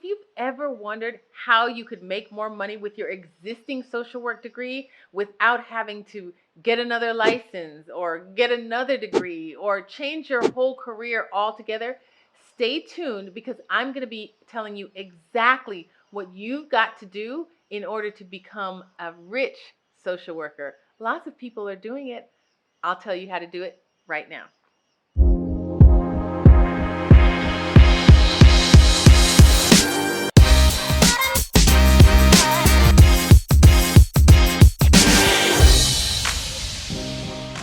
if you've ever wondered how you could make more money with your existing social work degree without having to get another license or get another degree or change your whole career altogether, stay tuned because I'm going to be telling you exactly what you've got to do in order to become a rich social worker. Lots of people are doing it. I'll tell you how to do it right now.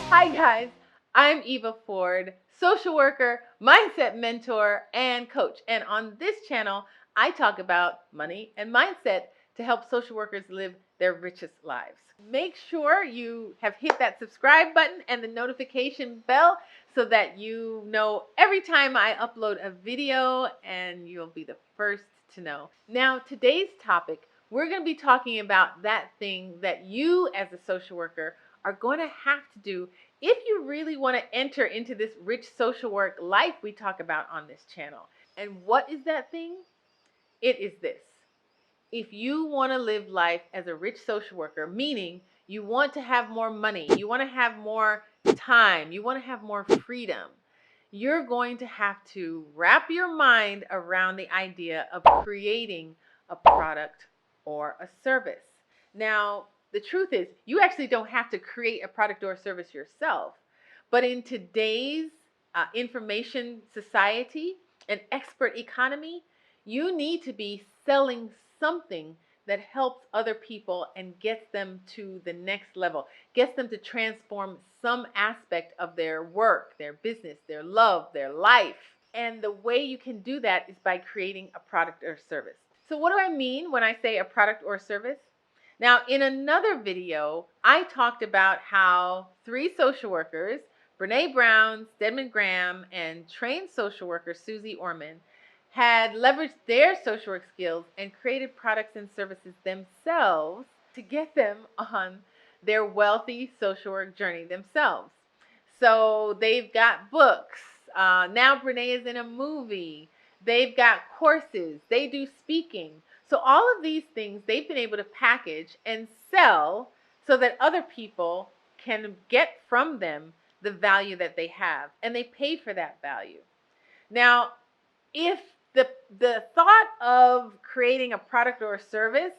Hi guys, I'm Eva Ford, social worker, mindset mentor, and coach. And on this channel, I talk about money and mindset to help social workers live their richest lives. Make sure you have hit that subscribe button and the notification bell so that you know every time I upload a video and you'll be the first to know. Now, today's topic, we're going to be talking about that thing that you as a social worker are going to have to do if you really want to enter into this rich social work life we talk about on this channel. And what is that thing? It is this. If you want to live life as a rich social worker, meaning you want to have more money, you want to have more time, you want to have more freedom, you're going to have to wrap your mind around the idea of creating a product or a service. Now, the truth is, you actually don't have to create a product or a service yourself. But in today's information society and expert economy, you need to be selling something that helps other people and gets them to the next level, gets them to transform some aspect of their work, their business, their love, their life. And the way you can do that is by creating a product or service. So what do I mean when I say a product or service? Now, in another video, I talked about how 3 social workers, Brene Brown, Stedman Graham, and trained social worker Susie Orman, had leveraged their social work skills and created products and services themselves to get them on their wealthy social work journey themselves. So they've got books. Now Brene is in a movie. They've got courses. They do speaking. So all of these things they've been able to package and sell so that other people can get from them the value that they have. And they pay for that value. Now, if the thought of creating a product or a service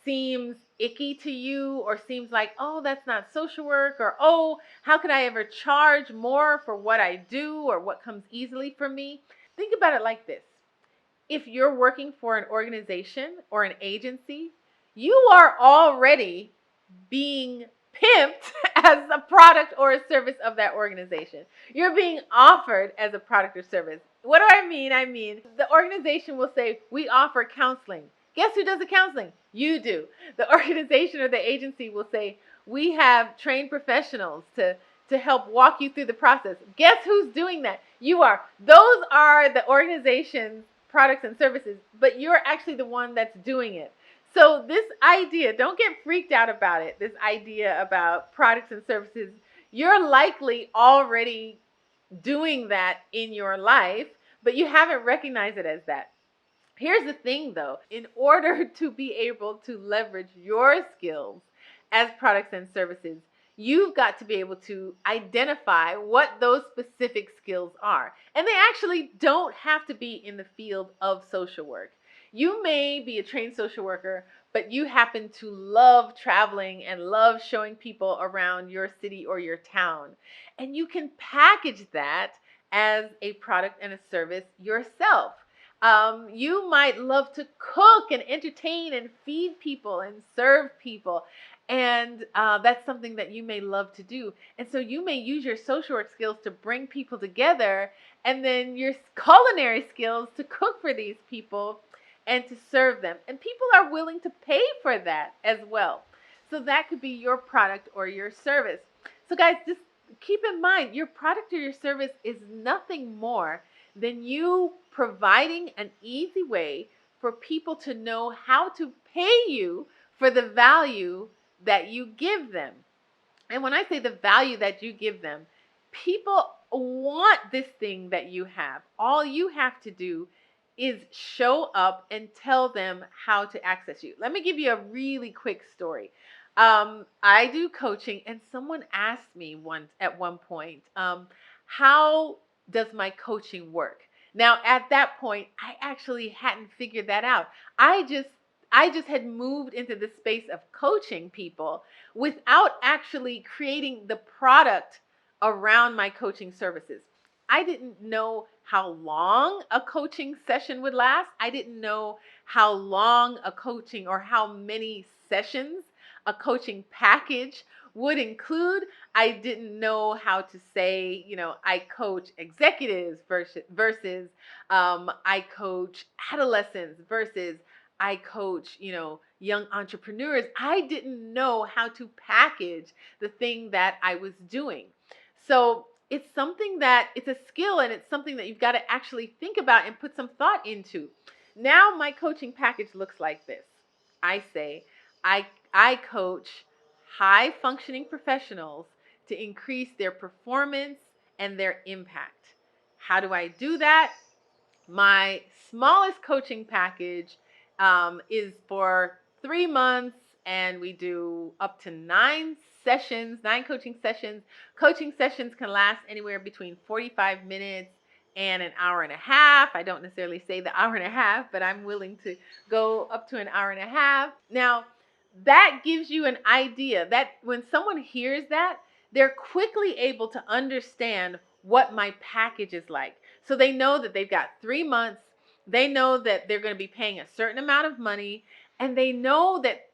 seems icky to you or seems like, oh, that's not social work, or oh, how could I ever charge more for what I do or what comes easily for me? Think about it like this. If you're working for an organization or an agency, you are already being pimped as a product or a service of that organization. You're being offered as a product or service. What do I mean? I mean, the organization will say, we offer counseling. Guess who does the counseling? You do. The organization or the agency will say, we have trained professionals to help walk you through the process. Guess who's doing that? You are. Those are the organization's products and services, but you're actually the one that's doing it. So this idea, don't get freaked out about it, this idea about products and services, you're likely already doing that in your life, but you haven't recognized it as that. Here's the thing though, in order to be able to leverage your skills as products and services, you've got to be able to identify what those specific skills are. And they actually don't have to be in the field of social work. You may be a trained social worker, but you happen to love traveling and love showing people around your city or your town. And you can package that as a product and a service yourself. You might love to cook and entertain and feed people and serve people. And that's something that you may love to do. And so you may use your social work skills to bring people together, and then your culinary skills to cook for these people and to serve them. And people are willing to pay for that as well. So that could be your product or your service. So guys, just keep in mind, your product or your service is nothing more than you providing an easy way for people to know how to pay you for the value that you give them. And when I say the value that you give them, people want this thing that you have. All you have to do is show up and tell them how to access you. Let me give you a really quick story. I do coaching, and someone asked me once at one point, how does my coaching work? Now, at that point, I actually hadn't figured that out. I just I just had moved into the space of coaching people without actually creating the product around my coaching services. I didn't know how long a coaching session would last. I didn't know how long a coaching or how many sessions a coaching package would include. I didn't know how to say, I coach executives versus I coach adolescents versus I coach, young entrepreneurs. I didn't know how to package the thing that I was doing. So it's something that it's a skill, and it's something that you've got to actually think about and put some thought into. Now my coaching package looks like this. I say I coach high functioning professionals to increase their performance and their impact. How do I do that? My smallest coaching package is for 3 months, and we do up to 9 sessions, 9 coaching sessions. Coaching sessions can last anywhere between 45 minutes and an hour and a half. I don't necessarily say the hour and a half, but I'm willing to go up to an hour and a half. Now, that gives you an idea that when someone hears that, they're quickly able to understand what my package is like. So they know that they've got 3 months. They know that they're going to be paying a certain amount of money, and they know that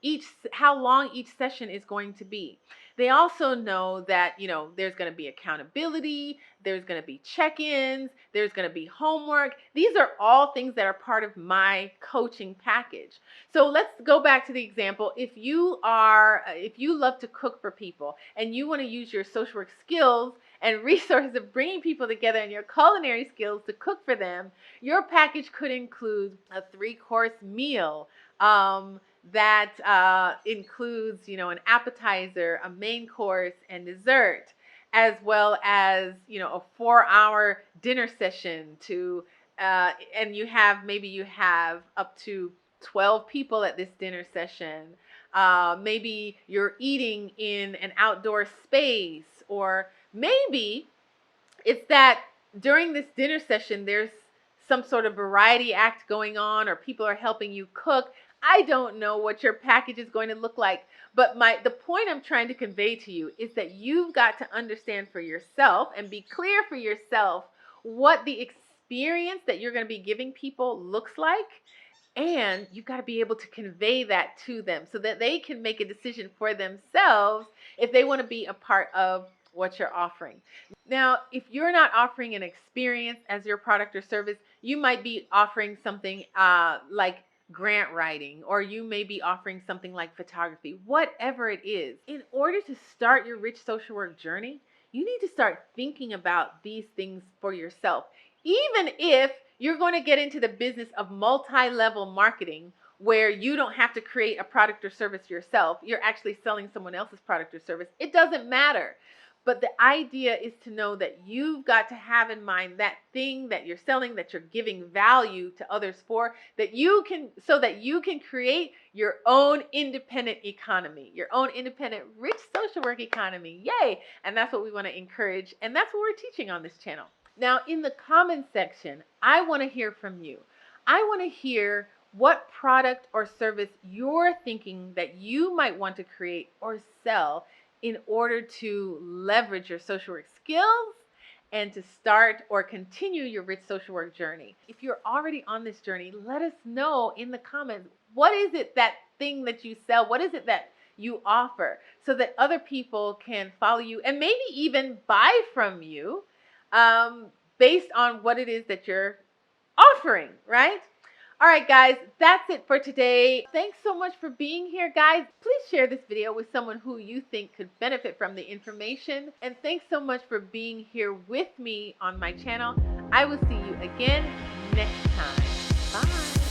how long each session is going to be. They also know that, there's going to be accountability, there's going to be check-ins, there's going to be homework. These are all things that are part of my coaching package. So let's go back to the example. If you love to cook for people and you want to use your social work skills and resources of bringing people together and your culinary skills to cook for them, your package could include a 3-course meal that includes, an appetizer, a main course, and dessert, as well as, a 4-hour dinner session and you have up to 12 people at this dinner session. Maybe you're eating in an outdoor space, or maybe it's that during this dinner session, there's some sort of variety act going on, or people are helping you cook. I don't know what your package is going to look like, but the point I'm trying to convey to you is that you've got to understand for yourself and be clear for yourself what the experience that you're going to be giving people looks like. And you've got to be able to convey that to them so that they can make a decision for themselves if they want to be a part of what you're offering. Now, if you're not offering an experience as your product or service, you might be offering something like grant writing, or you may be offering something like photography. Whatever it is, in order to start your rich social work journey, you need to start thinking about these things for yourself. Even if you're going to get into the business of multi-level marketing, where you don't have to create a product or service yourself, you're actually selling someone else's product or service, it doesn't matter. But the idea is to know that you've got to have in mind that thing that you're selling, that you're giving value to others for, so that you can create your own independent economy, your own independent rich social work economy. Yay! And that's what we want to encourage, and that's what we're teaching on this channel. Now, in the comments section, I want to hear from you. I want to hear what product or service you're thinking that you might want to create or sell in order to leverage your social work skills and to start or continue your rich social work journey. If you're already on this journey, let us know in the comments, what is it, that thing that you sell? What is it that you offer, so that other people can follow you and maybe even buy from you based on what it is that you're offering, right? All right, guys, that's it for today. Thanks so much for being here, guys. Please share this video with someone who you think could benefit from the information. And thanks so much for being here with me on my channel. I will see you again next time. Bye.